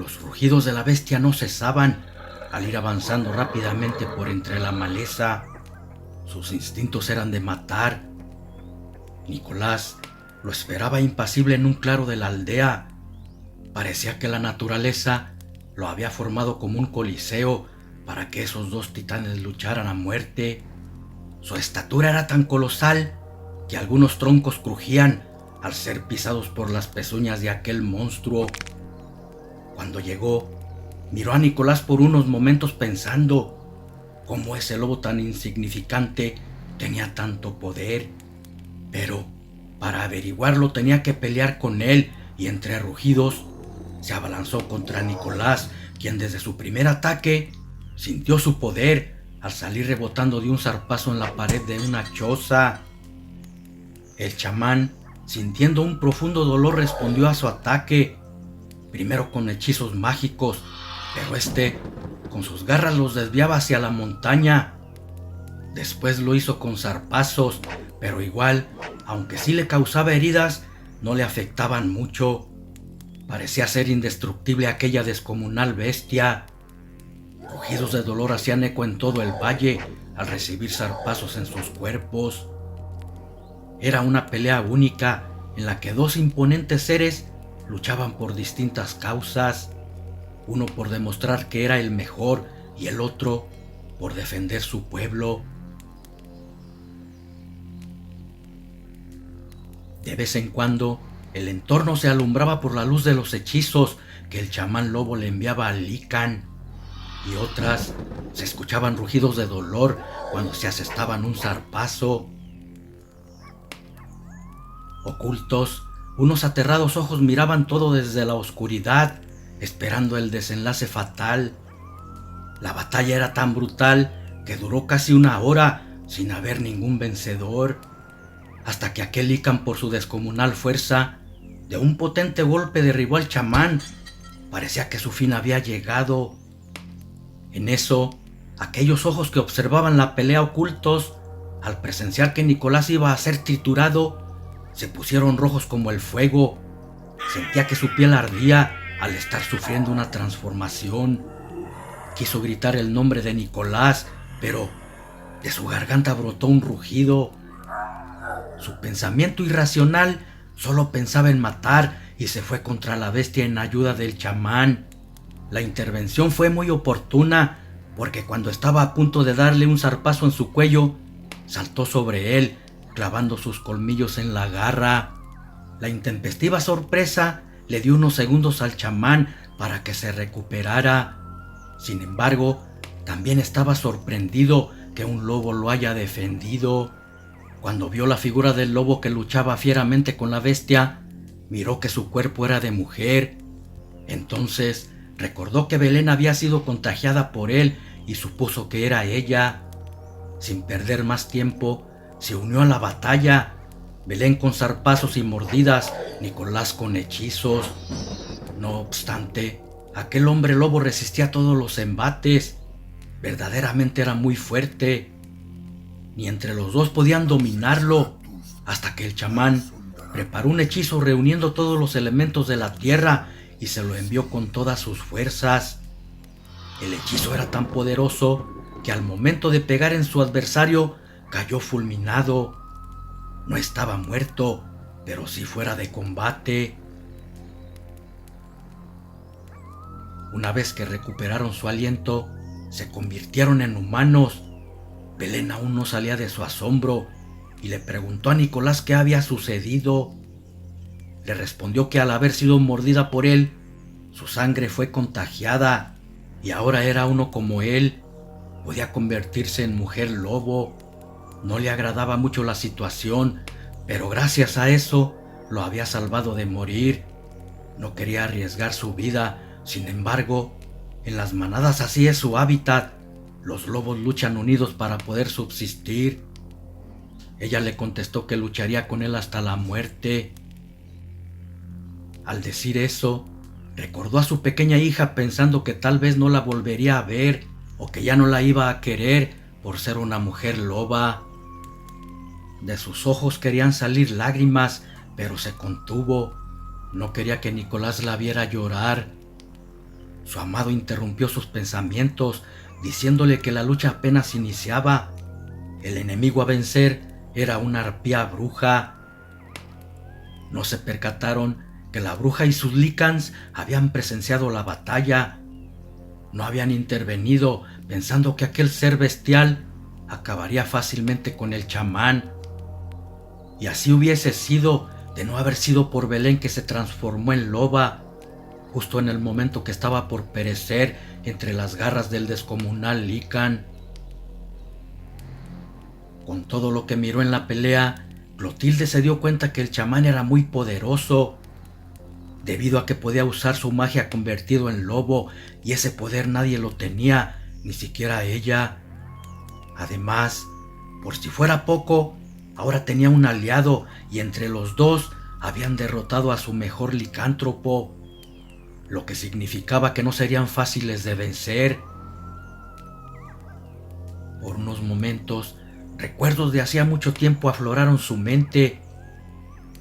Los rugidos de la bestia no cesaban al ir avanzando rápidamente por entre la maleza. Sus instintos eran de matar. Nicolás lo esperaba impasible en un claro de la aldea. Parecía que la naturaleza lo había formado como un coliseo para que esos dos titanes lucharan a muerte. Su estatura era tan colosal que algunos troncos crujían al ser pisados por las pezuñas de aquel monstruo. Cuando llegó, miró a Nicolás por unos momentos pensando cómo ese lobo tan insignificante tenía tanto poder. Pero para averiguarlo tenía que pelear con él y entre rugidos se abalanzó contra Nicolás, quien desde su primer ataque sintió su poder al salir rebotando de un zarpazo en la pared de una choza. El chamán, sintiendo un profundo dolor, respondió a su ataque, primero con hechizos mágicos, pero con sus garras los desviaba hacia la montaña. Después lo hizo con zarpazos, pero igual, aunque sí le causaba heridas, no le afectaban mucho. Parecía ser indestructible aquella descomunal bestia. Rugidos de dolor hacían eco en todo el valle al recibir zarpazos en sus cuerpos. Era una pelea única en la que dos imponentes seres luchaban por distintas causas, uno por demostrar que era el mejor y el otro por defender su pueblo. De vez en cuando, el entorno se alumbraba por la luz de los hechizos que el chamán lobo le enviaba al Lican, y otras se escuchaban rugidos de dolor cuando se asestaban un zarpazo. Ocultos, unos aterrados ojos miraban todo desde la oscuridad, esperando el desenlace fatal. La batalla era tan brutal que duró casi una hora sin haber ningún vencedor, hasta que aquel Lican, por su descomunal fuerza, de un potente golpe derribó al chamán. Parecía que su fin había llegado. En eso, aquellos ojos que observaban la pelea ocultos, al presenciar que Nicolás iba a ser triturado, se pusieron rojos como el fuego. Sentía que su piel ardía al estar sufriendo una transformación. Quiso gritar el nombre de Nicolás, pero de su garganta brotó un rugido. Su pensamiento irracional solo pensaba en matar y se fue contra la bestia en ayuda del chamán. La intervención fue muy oportuna, porque cuando estaba a punto de darle un zarpazo en su cuello, saltó sobre él, clavando sus colmillos en la garra. La intempestiva sorpresa le dio unos segundos al chamán para que se recuperara. Sin embargo, también estaba sorprendido que un lobo lo haya defendido. Cuando vio la figura del lobo que luchaba fieramente con la bestia, miró que su cuerpo era de mujer. Entonces recordó que Belén había sido contagiada por él y supuso que era ella. Sin perder más tiempo, se unió a la batalla. Belén con zarpazos y mordidas, Nicolás con hechizos. No obstante, aquel hombre lobo resistía todos los embates. Verdaderamente era muy fuerte. Ni entre los dos podían dominarlo, hasta que el chamán preparó un hechizo reuniendo todos los elementos de la tierra y se lo envió con todas sus fuerzas. El hechizo era tan poderoso que al momento de pegar en su adversario cayó fulminado. No estaba muerto, pero sí fuera de combate. Una vez que recuperaron su aliento, se convirtieron en humanos. Belén aún no salía de su asombro y le preguntó a Nicolás qué había sucedido. Le respondió que al haber sido mordida por él, su sangre fue contagiada y ahora era uno como él. Podía convertirse en mujer lobo. No le agradaba mucho la situación, pero gracias a eso lo había salvado de morir. No quería arriesgar su vida. Sin embargo, en las manadas así es su hábitat. Los lobos luchan unidos para poder subsistir. Ella le contestó que lucharía con él hasta la muerte. Al decir eso, recordó a su pequeña hija pensando que tal vez no la volvería a ver o que ya no la iba a querer por ser una mujer loba. De sus ojos querían salir lágrimas, pero se contuvo. No quería que Nicolás la viera llorar. su amado interrumpió sus pensamientos, diciéndole que la lucha apenas iniciaba. El enemigo a vencer era una arpía bruja. No se percataron que la bruja y sus lícans habían presenciado la batalla. No habían intervenido pensando que aquel ser bestial acabaría fácilmente con el chamán. Y así hubiese sido de no haber sido por Belén, que se transformó en loba, justo en el momento que estaba por perecer entre las garras del descomunal lícan. Con todo lo que miró en la pelea, Clotilde se dio cuenta que el chamán era muy poderoso, debido a que podía usar su magia convertido en lobo, y ese poder nadie lo tenía, ni siquiera ella. Además, por si fuera poco, ahora tenía un aliado, y entre los dos habían derrotado a su mejor licántropo, lo que significaba que no serían fáciles de vencer. Por unos momentos, recuerdos de hacía mucho tiempo afloraron su mente.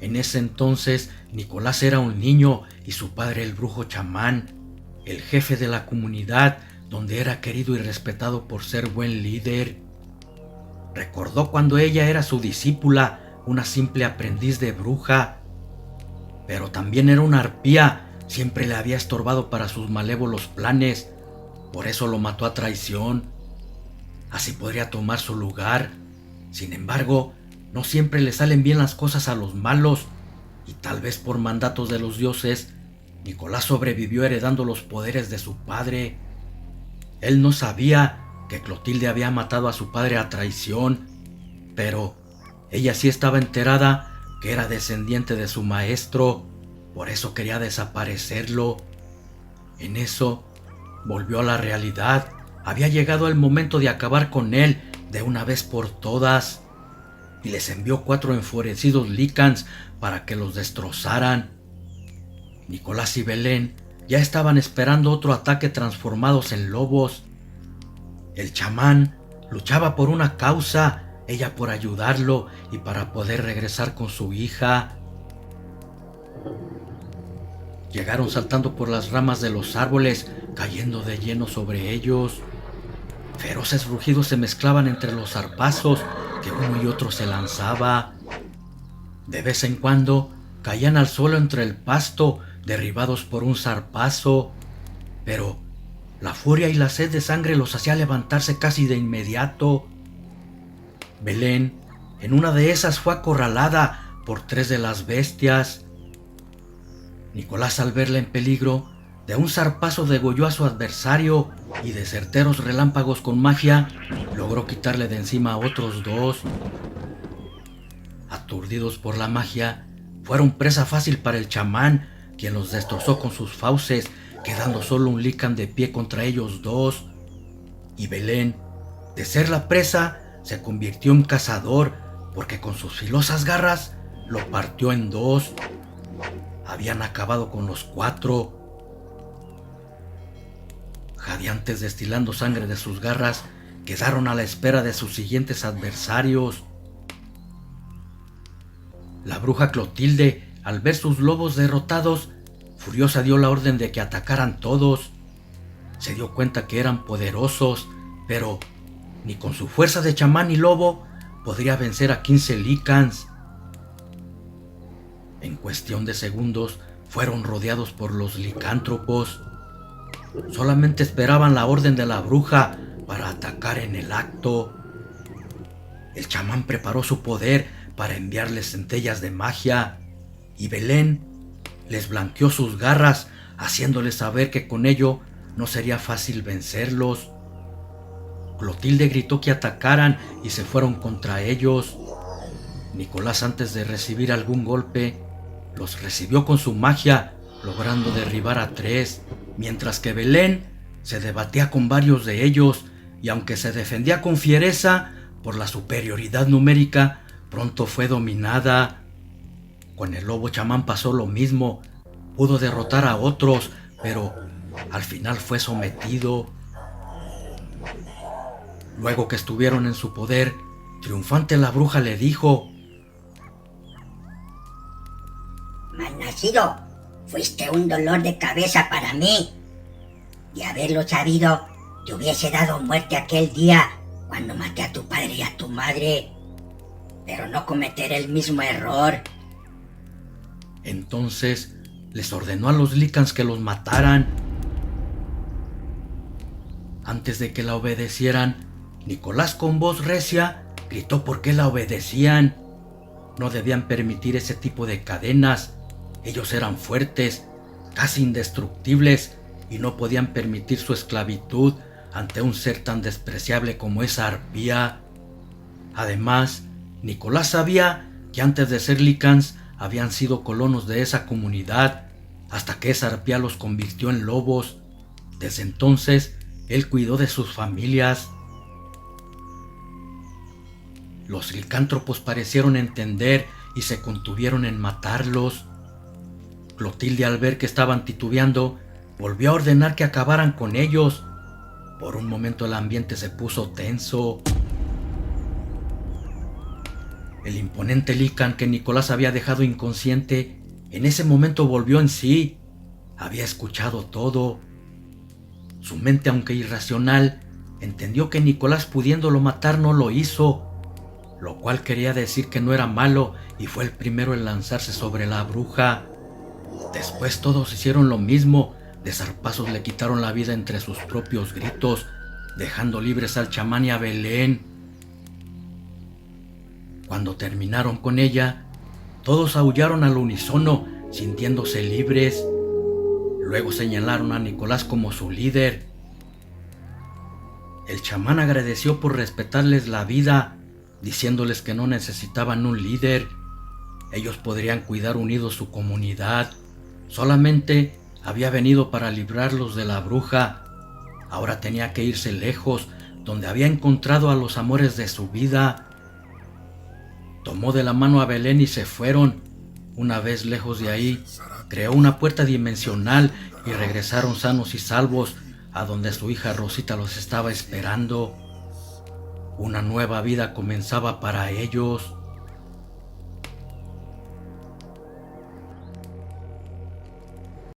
En ese entonces, Nicolás era un niño y su padre el brujo chamán, el jefe de la comunidad, donde era querido y respetado por ser buen líder. Recordó cuando ella era su discípula, una simple aprendiz de bruja, pero también era una arpía. Siempre le había estorbado para sus malévolos planes, por eso lo mató a traición. Así podría tomar su lugar. Sin embargo, no siempre le salen bien las cosas a los malos, y tal vez por mandatos de los dioses, Nicolás sobrevivió heredando los poderes de su padre. Él no sabía que Clotilde había matado a su padre a traición, pero ella sí estaba enterada que era descendiente de su maestro, por eso quería desaparecerlo. En eso, volvió a la realidad. Había llegado el momento de acabar con él de una vez por todas, y les envió 4 enfurecidos lícans para que los destrozaran. Nicolás y Belén ya estaban esperando otro ataque transformados en lobos. El chamán luchaba por una causa, ella por ayudarlo y para poder regresar con su hija. Llegaron saltando por las ramas de los árboles, cayendo de lleno sobre ellos. Feroces rugidos se mezclaban entre los zarpazos que uno y otro se lanzaba. De vez en cuando caían al suelo entre el pasto, derribados por un zarpazo, pero la furia y la sed de sangre los hacía levantarse casi de inmediato. Belén, en una de esas, fue acorralada por 3 de las bestias. Nicolás, al verla en peligro, de un zarpazo degolló a su adversario y de certeros relámpagos con magia logró quitarle de encima a otros 2. Aturdidos por la magia, fueron presa fácil para el chamán, quien los destrozó con sus fauces, quedando solo un lícan de pie contra ellos 2. Y Belén, de ser la presa, se convirtió en cazador, porque con sus filosas garras lo partió en 2. Habían acabado con los 4. Jadeantes, destilando sangre de sus garras, quedaron a la espera de sus siguientes adversarios. La bruja Clotilde, al ver sus lobos derrotados, furiosa dio la orden de que atacaran todos. Se dio cuenta que eran poderosos, pero ni con su fuerza de chamán y lobo podría vencer a 15 lícans. En cuestión de segundos fueron rodeados por los licántropos. Solamente esperaban la orden de la bruja para atacar en el acto. El chamán preparó su poder para enviarles centellas de magia, y Belén les blanqueó sus garras, haciéndoles saber que con ello no sería fácil vencerlos. Clotilde gritó que atacaran y se fueron contra ellos. Nicolás, antes de recibir algún golpe, los recibió con su magia, logrando derribar a 3, mientras que Belén se debatía con varios de ellos, y aunque se defendía con fiereza por la superioridad numérica, pronto fue dominada. Con el lobo chamán pasó lo mismo. Pudo derrotar a otros, pero al final fue sometido. Luego que estuvieron en su poder, triunfante, la bruja le dijo: Malnacido, fuiste un dolor de cabeza para mí. De haberlo sabido, te hubiese dado muerte aquel día cuando maté a tu padre y a tu madre. Pero no cometeré el mismo error. Entonces les ordenó a los Lycans que los mataran. Antes de que la obedecieran, Nicolás con voz recia gritó por qué la obedecían. No debían permitir ese tipo de cadenas. Ellos eran fuertes, casi indestructibles, y no podían permitir su esclavitud ante un ser tan despreciable como esa arpía. Además, Nicolás sabía que antes de ser Lycans habían sido colonos de esa comunidad, hasta que esa arpía los convirtió en lobos. Desde entonces, él cuidó de sus familias. Los licántropos parecieron entender y se contuvieron en matarlos. Clotilde, al ver que estaban titubeando, volvió a ordenar que acabaran con ellos. Por un momento el ambiente se puso tenso. El imponente Lycan que Nicolás había dejado inconsciente, en ese momento volvió en sí. Había escuchado todo. Su mente, aunque irracional, entendió que Nicolás, pudiéndolo matar, no lo hizo, lo cual quería decir que no era malo y fue el primero en lanzarse sobre la bruja. Después todos hicieron lo mismo. De zarpazos le quitaron la vida entre sus propios gritos, dejando libres al chamán y a Belén. Cuando terminaron con ella, todos aullaron al unísono, sintiéndose libres. Luego señalaron a Nicolás como su líder. El chamán agradeció por respetarles la vida, diciéndoles que no necesitaban un líder. Ellos podrían cuidar unidos su comunidad. Solamente había venido para librarlos de la bruja. Ahora tenía que irse lejos, donde había encontrado a los amores de su vida. Tomó de la mano a Belén y se fueron. Una vez lejos de ahí, creó una puerta dimensional y regresaron sanos y salvos a donde su hija Rosita los estaba esperando. Una nueva vida comenzaba para ellos.